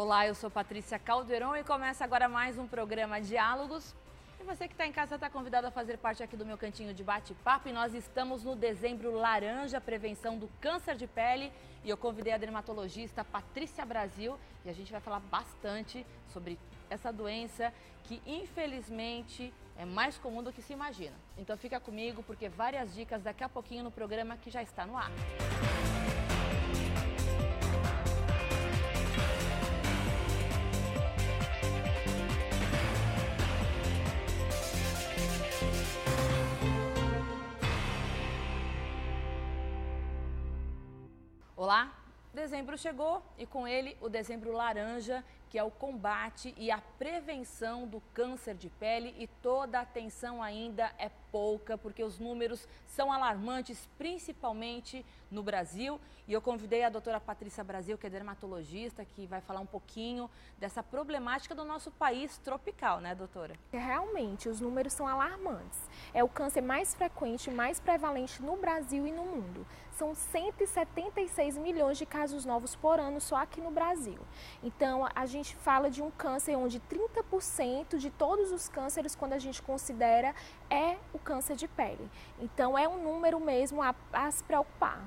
Olá, eu sou Patrícia Calderon e começa agora mais um programa Diálogos. E você que está em casa está convidado a fazer parte aqui do meu cantinho de bate-papo. E nós estamos no Dezembro Laranja, prevenção do câncer de pele. E eu convidei a dermatologista Patrícia Brasil e a gente vai falar bastante sobre essa doença que infelizmente é mais comum do que se imagina. Então fica comigo porque várias dicas daqui a pouquinho no programa que já está no ar. Olá, dezembro chegou e com ele o Dezembro Laranja, que é o combate e a prevenção do câncer de pele, e toda a atenção ainda é pouca, porque os números são alarmantes, principalmente no Brasil. E eu convidei a doutora Patrícia Brasil, que é dermatologista, que vai falar um pouquinho dessa problemática do nosso país tropical, né, doutora? Realmente, os números são alarmantes. É o câncer mais frequente, mais prevalente no Brasil e no mundo. São 176 milhões de casos novos por ano só aqui no Brasil. Então, a gente fala de um câncer onde 30% de todos os cânceres, quando a gente considera, é o câncer de pele. Então, é um número mesmo a se preocupar.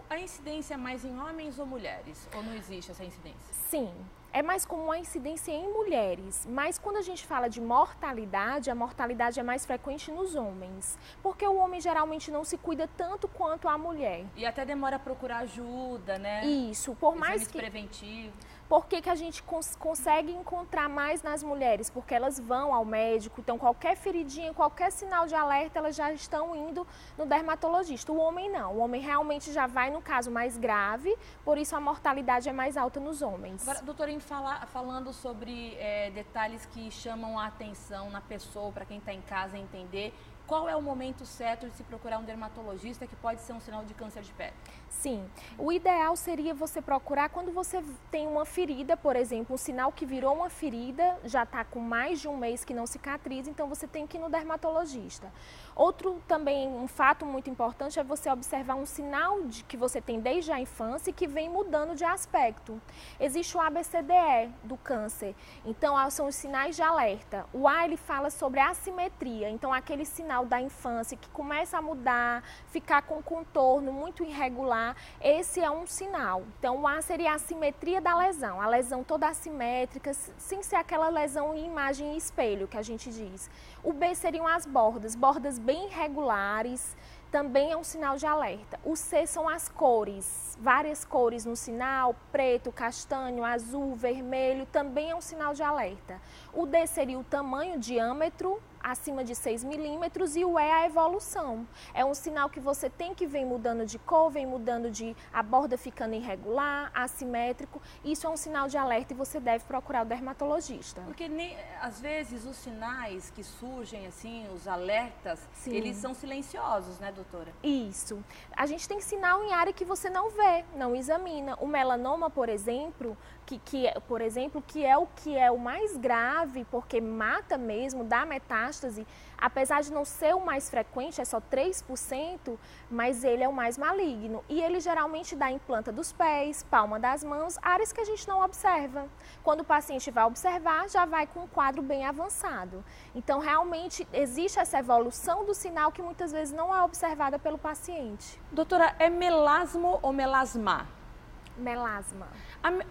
A incidência é mais em homens ou mulheres? Ou não existe essa incidência? Sim. É mais comum a incidência em mulheres, mas quando a gente fala de mortalidade, a mortalidade é mais frequente nos homens, porque o homem geralmente não se cuida tanto quanto a mulher. E até demora a procurar ajuda, né? Isso, por mais que... preventivo. Por que a gente consegue encontrar mais nas mulheres? Porque elas vão ao médico, então qualquer feridinha, qualquer sinal de alerta, elas já estão indo no dermatologista. O homem não, o homem realmente já vai no caso mais grave, por isso a mortalidade é mais alta nos homens. Agora, doutora, falando sobre detalhes que chamam a atenção na pessoa, para quem está em casa entender, qual é o momento certo de se procurar um dermatologista que pode ser um sinal de câncer de pele? Sim, o ideal seria você procurar quando você tem uma ferida, por exemplo, um sinal que virou uma ferida, já está com mais de um mês que não cicatriza, então você tem que ir no dermatologista. Outro também, um fato muito importante é você observar um sinal que você tem desde a infância e que vem mudando de aspecto. Existe o ABCDE do câncer, então são os sinais de alerta. O A, ele fala sobre a assimetria, então aquele sinal da infância que começa a mudar, ficar com contorno muito irregular, esse é um sinal. Então o A seria a assimetria da lesão, a lesão toda assimétrica, sem ser aquela lesão em imagem e espelho que a gente diz. O B seriam as bordas bem irregulares, também é um sinal de alerta. O C são as cores, várias cores no sinal, preto, castanho, azul, vermelho, também é um sinal de alerta. O D seria o tamanho, o diâmetro, acima de 6 milímetros, e o E é a evolução. É um sinal que você tem que vem mudando de cor, vem mudando a borda ficando irregular, assimétrico. Isso é um sinal de alerta e você deve procurar o dermatologista. Porque às vezes os sinais que surgem, assim, os alertas, sim, eles são silenciosos, né, doutora? Isso. A gente tem sinal em área que você não vê, não examina. O melanoma, por exemplo, que é o mais grave, porque mata mesmo, dá metástase, apesar de não ser o mais frequente, é só 3%, mas ele é o mais maligno. E ele geralmente dá em planta dos pés, palma das mãos, áreas que a gente não observa. Quando o paciente vai observar, já vai com um quadro bem avançado. Então, realmente, existe essa evolução do sinal que muitas vezes não é observada pelo paciente. Doutora, é melasma ou melasma? Melasma.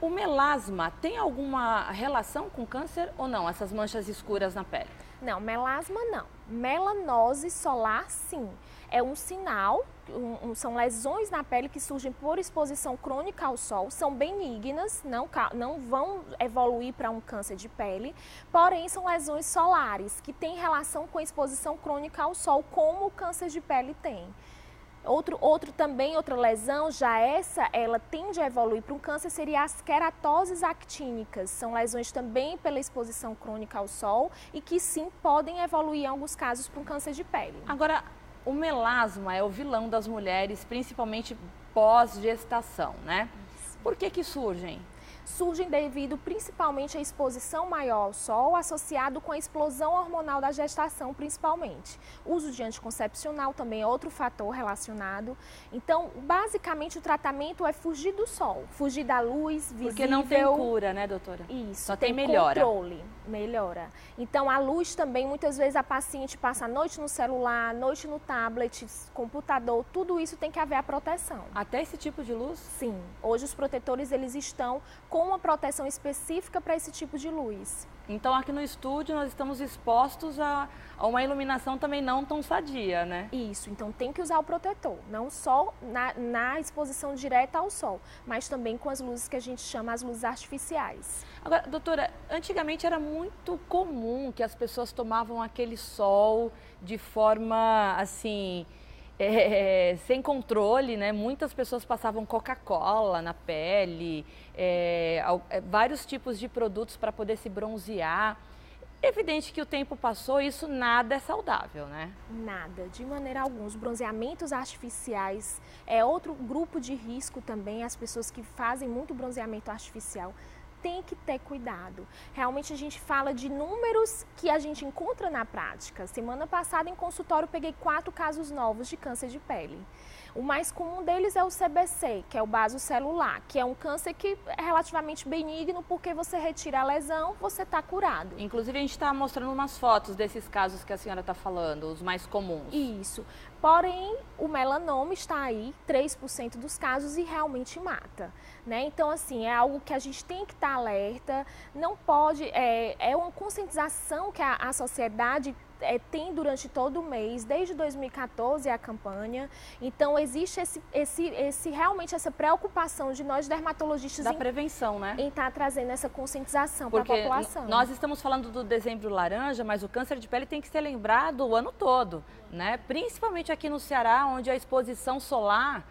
O melasma tem alguma relação com câncer ou não? Essas manchas escuras na pele? Não, melasma não. Melanose solar, sim. É um sinal, são lesões na pele que surgem por exposição crônica ao sol, são benignas, não vão evoluir para um câncer de pele, porém são lesões solares, que têm relação com a exposição crônica ao sol, como o câncer de pele tem. Outra lesão, ela tende a evoluir para um câncer, seria as queratoses actínicas. São lesões também pela exposição crônica ao sol e que sim podem evoluir em alguns casos para um câncer de pele. Agora, o melasma é o vilão das mulheres, principalmente pós-gestação, né? Por que surgem? surgem devido principalmente à exposição maior ao sol, associado com a explosão hormonal da gestação, principalmente. Uso de anticoncepcional também é outro fator relacionado. Então, basicamente, o tratamento é fugir do sol, fugir da luz visível. Porque não tem cura, né, doutora? Isso, só tem melhora. Controle, melhora. Então, a luz também, muitas vezes a paciente passa a noite no celular, a noite no tablet, computador, tudo isso tem que haver a proteção. Até esse tipo de luz? Sim. Hoje os protetores, eles estão com uma proteção específica para esse tipo de luz. Então, aqui no estúdio, nós estamos expostos a uma iluminação também não tão sadia, né? Isso. Então, tem que usar o protetor. Não só na exposição direta ao sol, mas também com as luzes que a gente chama as luzes artificiais. Agora, doutora, antigamente era muito comum que as pessoas tomavam aquele sol de forma, assim, sem controle, né? Muitas pessoas passavam Coca-Cola na pele, vários tipos de produtos para poder se bronzear. Evidente que o tempo passou e isso nada é saudável, né? Nada, de maneira alguma. Os bronzeamentos artificiais é outro grupo de risco também, as pessoas que fazem muito bronzeamento artificial. Tem que ter cuidado. Realmente a gente fala de números que a gente encontra na prática. Semana passada em consultório peguei 4 casos novos de câncer de pele. O mais comum deles é o CBC, que é o basocelular, que é um câncer que é relativamente benigno, porque você retira a lesão, você está curado. Inclusive a gente está mostrando umas fotos desses casos que a senhora está falando, os mais comuns. Isso. Porém, o melanoma está aí, 3% dos casos, e realmente mata, né? Então, assim, é algo que a gente tem que estar alerta, não pode, é uma conscientização que a sociedade tem durante todo o mês, desde 2014 a campanha. Então, existe realmente essa preocupação de nós dermatologistas da prevenção, né? Em estar trazendo essa conscientização para a população. Nós estamos falando do dezembro laranja, mas o câncer de pele tem que ser lembrado o ano todo, né? Principalmente aqui no Ceará, onde a exposição solar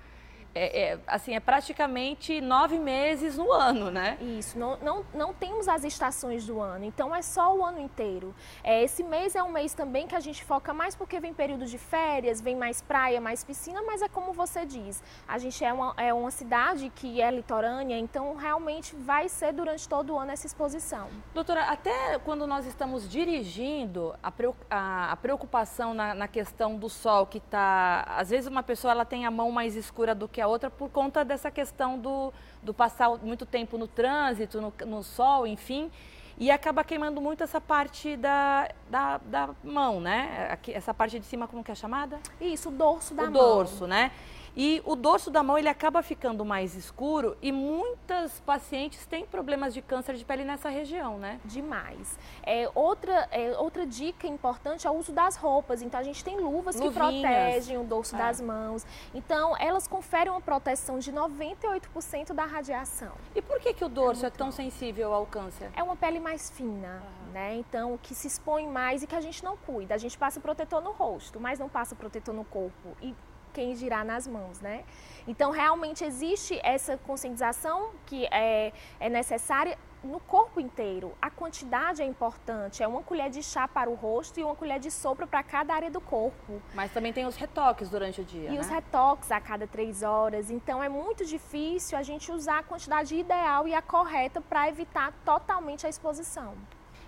é praticamente 9 meses no ano, né? Isso, não temos as estações do ano, então é só o ano inteiro. Esse mês é um mês também que a gente foca mais porque vem período de férias, vem mais praia, mais piscina, mas é como você diz, a gente é uma cidade que é litorânea, então realmente vai ser durante todo o ano essa exposição. Doutora, até quando nós estamos dirigindo, a preocupação na questão do sol, que está... Às vezes uma pessoa ela tem a mão mais escura do que a outra por conta dessa questão do passar muito tempo no trânsito, no sol, enfim, e acaba queimando muito essa parte da mão, né? Aqui, essa parte de cima, como que é chamada? Isso, o dorso da mão. O dorso, né? E o dorso da mão, ele acaba ficando mais escuro e muitas pacientes têm problemas de câncer de pele nessa região, né? Demais. Outra dica importante é o uso das roupas. Então, a gente tem luvas que protegem o dorso das mãos. Então, elas conferem uma proteção de 98% da radiação. E por que o dorso é tão sensível ao câncer? É uma pele mais fina, né? Então, que se expõe mais e que a gente não cuida. A gente passa protetor no rosto, mas não passa protetor no corpo. E quem girar nas mãos, né? Então, realmente existe essa conscientização que é necessária no corpo inteiro. A quantidade é importante, é uma colher de chá para o rosto e uma colher de sopa para cada área do corpo. Mas também tem os retoques durante o dia, E né? os retoques a cada 3 horas, então é muito difícil a gente usar a quantidade ideal e a correta para evitar totalmente a exposição.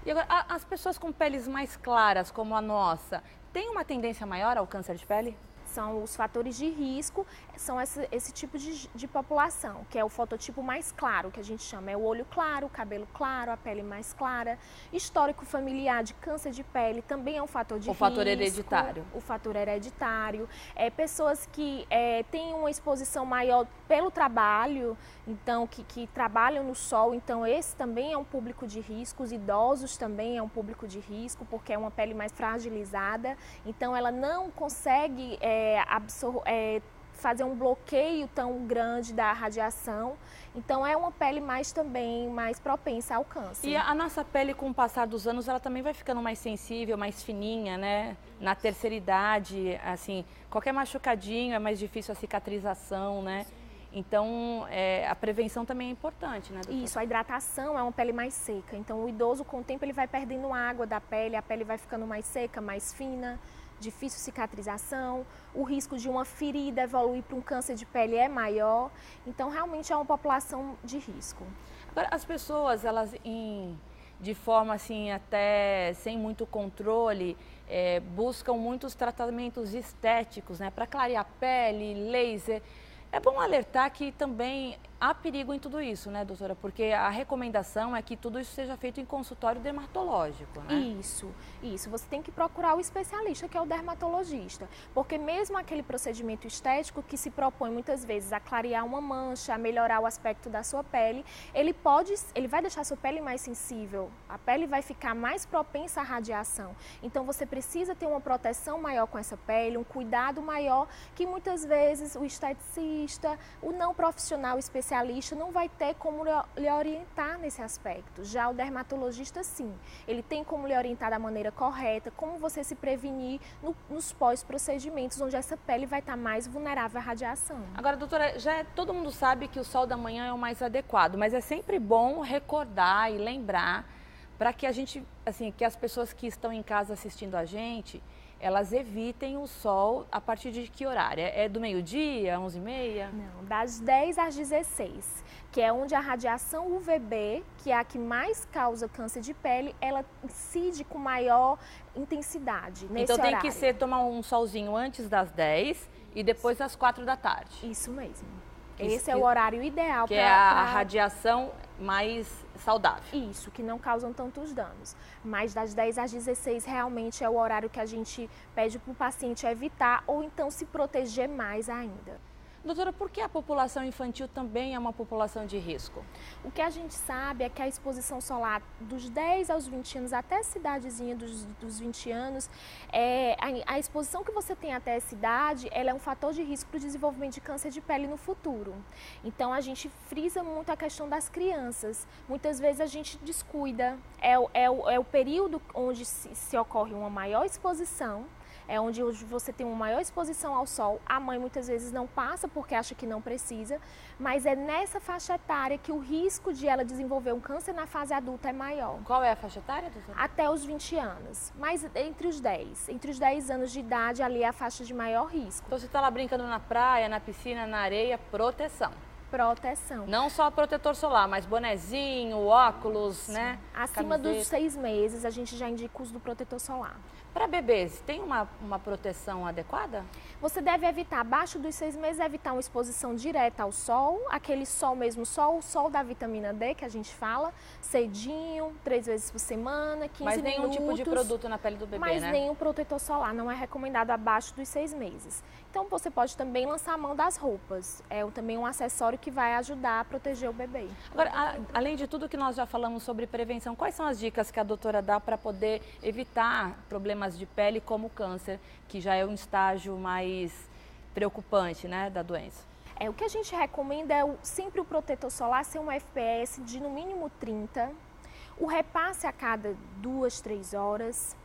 E agora, as pessoas com peles mais claras, como a nossa, têm uma tendência maior ao câncer de pele? São os fatores de risco, são esse tipo de população, que é o fototipo mais claro, que a gente chama. É o olho claro, o cabelo claro, a pele mais clara. Histórico familiar de câncer de pele também é um fator de risco. O fator hereditário. O fator hereditário. Pessoas que têm uma exposição maior pelo trabalho, então que trabalham no sol, então esse também é um público de risco. Os idosos também é um público de risco, porque é uma pele mais fragilizada, então ela não consegue fazer um bloqueio tão grande da radiação, então é uma pele também mais propensa ao câncer. E a nossa pele, com o passar dos anos, ela também vai ficando mais sensível, mais fininha, né? Na terceira idade, assim, qualquer machucadinho é mais difícil a cicatrização, né? Então, a prevenção também é importante, né, doutora? Isso, a hidratação é uma pele mais seca, então o idoso, com o tempo, ele vai perdendo água da pele, a pele vai ficando mais seca, mais fina, difícil cicatrização, o risco de uma ferida evoluir para um câncer de pele é maior, então realmente é uma população de risco. Agora, as pessoas, elas de forma assim, até sem muito controle, buscam muitos tratamentos estéticos, né? Para clarear a pele, laser. É bom alertar que também há perigo em tudo isso, né, doutora? Porque a recomendação é que tudo isso seja feito em consultório dermatológico, né? Isso. Você tem que procurar o especialista, que é o dermatologista. Porque mesmo aquele procedimento estético que se propõe muitas vezes a clarear uma mancha, a melhorar o aspecto da sua pele, ele vai deixar a sua pele mais sensível, a pele vai ficar mais propensa à radiação. Então você precisa ter uma proteção maior com essa pele, um cuidado maior, que muitas vezes o esteticista, o não profissional especialista não vai ter como lhe orientar nesse aspecto. Já o dermatologista, sim, ele tem como lhe orientar da maneira correta, como você se prevenir nos pós-procedimentos, onde essa pele vai estar mais vulnerável à radiação. Agora, doutora, todo mundo sabe que o sol da manhã é o mais adequado, mas é sempre bom recordar e lembrar para que a gente, assim, que as pessoas que estão em casa assistindo a gente, elas evitem o sol a partir de que horário? É do meio-dia, 11h30? Não, das 10 às 16, que é onde a radiação UVB, que é a que mais causa câncer de pele, ela incide com maior intensidade nesse horário. Então tem que tomar um solzinho antes das 10 e depois das 4 da tarde. Isso mesmo. Esse é o horário ideal para... Que é a radiação mais saudável. Isso, que não causam tantos danos. Mas das 10 às 16 realmente é o horário que a gente pede para o paciente evitar ou então se proteger mais ainda. Doutora, por que a população infantil também é uma população de risco? O que a gente sabe é que a exposição solar dos 10 aos 20 anos, até essa idadezinha dos 20 anos, a exposição que você tem até essa idade, ela é um fator de risco para o desenvolvimento de câncer de pele no futuro. Então a gente frisa muito a questão das crianças. Muitas vezes a gente descuida, é o período onde se ocorre uma maior exposição, é onde você tem uma maior exposição ao sol. A mãe muitas vezes não passa porque acha que não precisa, mas é nessa faixa etária que o risco de ela desenvolver um câncer na fase adulta é maior. Qual é a faixa etária, doutora? Até os 20 anos, mas entre os 10 anos de idade ali é a faixa de maior risco. Então você está lá brincando na praia, na piscina, na areia, proteção. Proteção. Não só protetor solar, mas bonezinho, óculos, sim, né? Acima dos 6 meses a gente já indica o uso do protetor solar. Para bebês, tem uma proteção adequada? Você deve evitar, abaixo dos 6 meses, evitar uma exposição direta ao sol, aquele sol mesmo, o sol da vitamina D que a gente fala, cedinho, 3 vezes por semana, 15 minutos. Mas nenhum tipo de produto na pele do bebê, mas né? Nenhum protetor solar, não é recomendado abaixo dos 6 meses. Então você pode também lançar a mão das roupas, também um acessório que vai ajudar a proteger o bebê. Agora, além de tudo que nós já falamos sobre prevenção, quais são as dicas que a doutora dá para poder evitar problemas de pele como o câncer, que já é um estágio mais preocupante, né, da doença? O que a gente recomenda é sempre o protetor solar ser um FPS de no mínimo 30, o repasse a cada 2, 3 horas.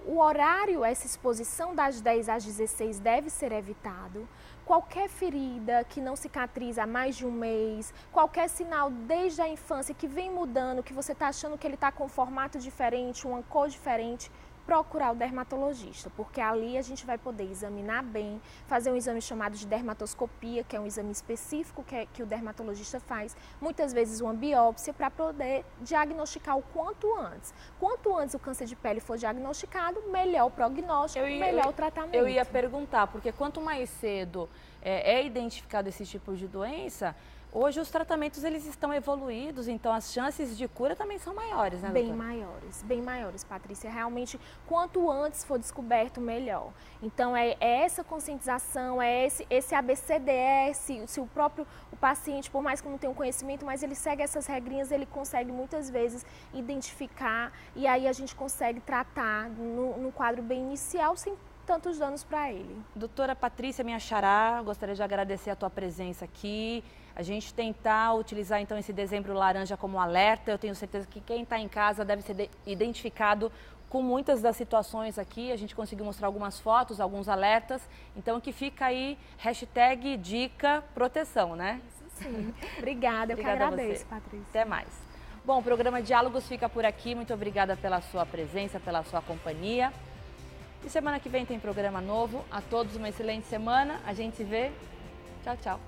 O horário, essa exposição das 10 às 16 deve ser evitado. Qualquer ferida que não cicatriza há mais de um mês, qualquer sinal desde a infância que vem mudando, que você está achando que ele está com um formato diferente, uma cor diferente, procurar o dermatologista, porque ali a gente vai poder examinar bem, fazer um exame chamado de dermatoscopia, que é um exame específico que o dermatologista faz, muitas vezes uma biópsia, para poder diagnosticar o quanto antes. Quanto antes o câncer de pele for diagnosticado, melhor o prognóstico, melhor o tratamento. Eu ia perguntar, porque quanto mais cedo é identificado esse tipo de doença, hoje os tratamentos eles estão evoluídos, então as chances de cura também são maiores, né, doutora? Bem maiores, Patrícia. Realmente, quanto antes for descoberto, melhor. Então, é essa conscientização, é esse ABCDE, se o paciente, por mais que não tenha um conhecimento, mas ele segue essas regrinhas, ele consegue muitas vezes identificar e aí a gente consegue tratar no quadro bem inicial, sem tantos danos para ele. Doutora Patrícia, minha xará, gostaria de agradecer a tua presença aqui. A gente tentar utilizar então esse dezembro laranja como alerta. Eu tenho certeza que quem está em casa deve ser identificado com muitas das situações aqui. A gente conseguiu mostrar algumas fotos, alguns alertas. Então que fica aí, hashtag dica proteção, né? Isso sim. Obrigada, eu que agradeço, Patrícia. Até mais. Bom, o programa Diálogos fica por aqui. Muito obrigada pela sua presença, pela sua companhia. E semana que vem tem programa novo. A todos uma excelente semana. A gente se vê. Tchau, tchau.